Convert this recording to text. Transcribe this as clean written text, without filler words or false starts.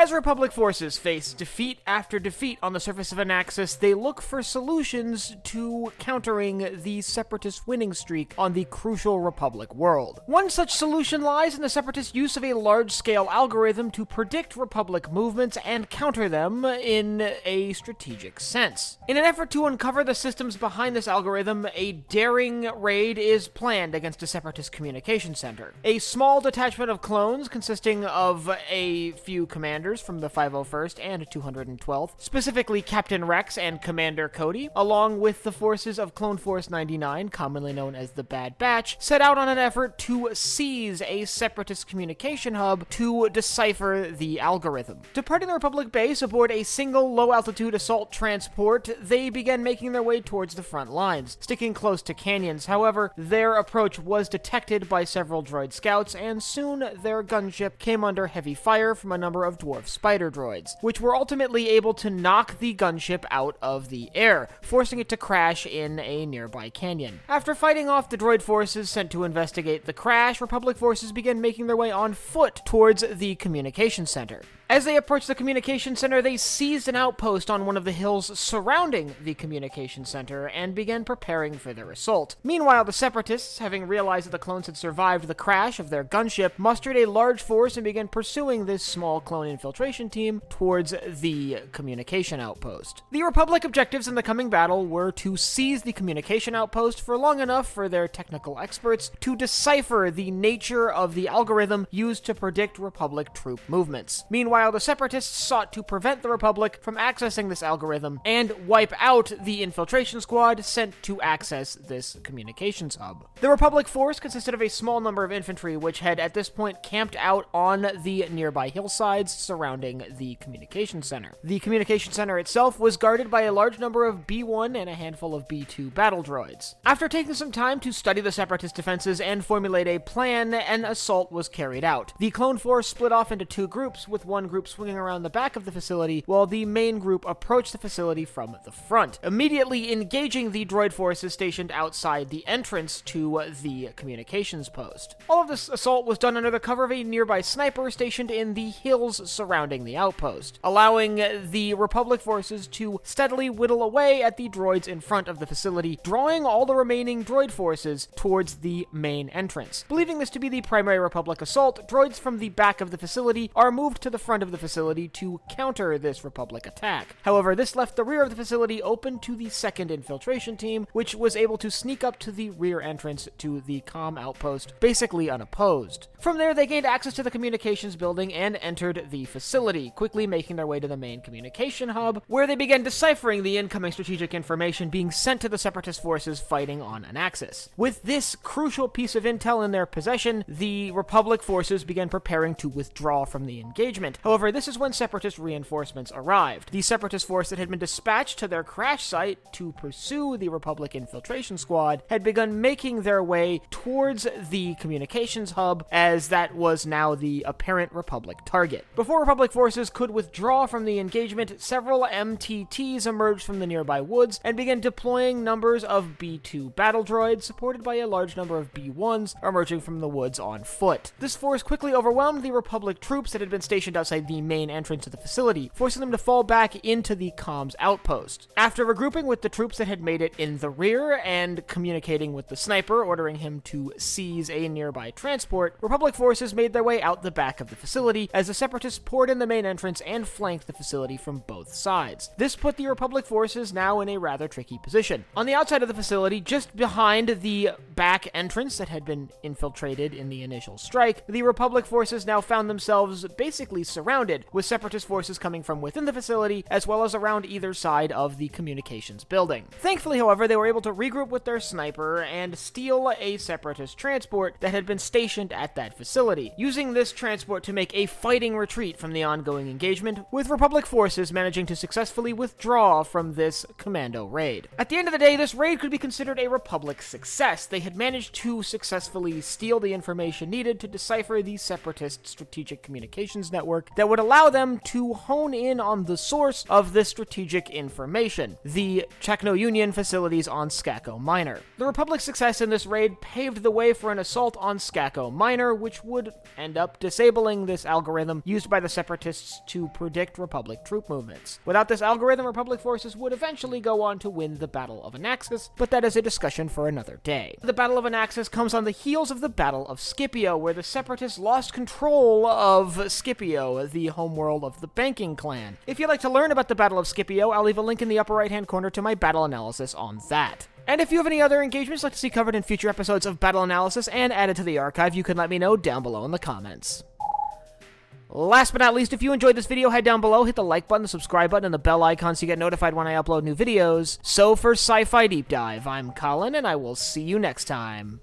As Republic forces face defeat after defeat on the surface of Anaxes, they look for solutions to countering the Separatist winning streak on the crucial Republic world. One such solution lies in the Separatist use of a large-scale algorithm to predict Republic movements and counter them in a strategic sense. In an effort to uncover the systems behind this algorithm, a daring raid is planned against a Separatist communication center. A small detachment of clones consisting of a few commanders from the 501st and 212th, specifically Captain Rex and Commander Cody, along with the forces of Clone Force 99, commonly known as the Bad Batch, set out on an effort to seize a Separatist communication hub to decipher the algorithm. Departing the Republic base aboard a single low-altitude assault transport, they began making their way towards the front lines, sticking close to canyons. However, their approach was detected by several droid scouts, and soon their gunship came under heavy fire from a number of dwarf spider droids, which were ultimately able to knock the gunship out of the air, forcing it to crash in a nearby canyon. After fighting off the droid forces sent to investigate the crash, Republic forces began making their way on foot towards the communication center. As they approached the communication center, they seized an outpost on one of the hills surrounding the communication center and began preparing for their assault. Meanwhile, the Separatists, having realized that the clones had survived the crash of their gunship, mustered a large force and began pursuing this small clone infiltration team towards the communication outpost. The Republic objectives in the coming battle were to seize the communication outpost for long enough for their technical experts to decipher the nature of the algorithm used to predict Republic troop movements. Meanwhile, the Separatists sought to prevent the Republic from accessing this algorithm and wipe out the infiltration squad sent to access this communications hub. The Republic force consisted of a small number of infantry which had at this point camped out on the nearby hillsides surrounding the communication center. The communication center itself was guarded by a large number of B-1 and a handful of B-2 battle droids. After taking some time to study the Separatist defenses and formulate a plan, an assault was carried out. The clone force split off into two groups, with one group swinging around the back of the facility, while the main group approached the facility from the front, immediately engaging the droid forces stationed outside the entrance to the communications post. All of this assault was done under the cover of a nearby sniper stationed in the hills surrounding the outpost, allowing the Republic forces to steadily whittle away at the droids in front of the facility, drawing all the remaining droid forces towards the main entrance. Believing this to be the primary Republic assault, droids from the back of the facility are moved to the front of the facility to counter this Republic attack. However, this left the rear of the facility open to the second infiltration team, which was able to sneak up to the rear entrance to the comm outpost, basically unopposed. From there, they gained access to the communications building and entered the facility, quickly making their way to the main communication hub, where they began deciphering the incoming strategic information being sent to the Separatist forces fighting on Anaxes. With this crucial piece of intel in their possession, the Republic forces began preparing to withdraw from the engagement. However, this is when Separatist reinforcements arrived. The Separatist force that had been dispatched to their crash site to pursue the Republic infiltration squad had begun making their way towards the communications hub, as that was now the apparent Republic target. Before Republic forces could withdraw from the engagement, several MTTs emerged from the nearby woods and began deploying numbers of B-2 battle droids, supported by a large number of B-1s emerging from the woods on foot. This force quickly overwhelmed the Republic troops that had been stationed outside the main entrance of the facility, forcing them to fall back into the comms outpost. After regrouping with the troops that had made it in the rear and communicating with the sniper, ordering him to seize a nearby transport, Republic forces made their way out the back of the facility as the Separatists poured in the main entrance and flanked the facility from both sides. This put the Republic forces now in a rather tricky position. On the outside of the facility, just behind the back entrance that had been infiltrated in the initial strike, the Republic forces now found themselves basically surrounded, with Separatist forces coming from within the facility, as well as around either side of the communications building. Thankfully, however, they were able to regroup with their sniper and steal a Separatist transport that had been stationed at that facility, using this transport to make a fighting retreat from the ongoing engagement, with Republic forces managing to successfully withdraw from this commando raid. At the end of the day, this raid could be considered a Republic success. They had managed to successfully steal the information needed to decipher the Separatist strategic communications network that would allow them to hone in on the source of this strategic information, the Chakno Union facilities on Skako Minor. The Republic's success in this raid paved the way for an assault on Skako Minor, which would end up disabling this algorithm used by the Separatists to predict Republic troop movements. Without this algorithm, Republic forces would eventually go on to win the Battle of Anaxes, but that is a discussion for another day. The Battle of Anaxes comes on the heels of the Battle of Scipio, where the Separatists lost control of Scipio, the homeworld of the banking clan. If you'd like to learn about the Battle of Scipio, I'll leave a link in the upper right-hand corner to my battle analysis on that. And if you have any other engagements you'd like to see covered in future episodes of Battle Analysis and added to the archive, you can let me know down below in the comments. Last but not least, if you enjoyed this video, head down below, hit the like button, the subscribe button, and the bell icon so you get notified when I upload new videos. So for Sci-Fi Deep Dive, I'm Colin, and I will see you next time.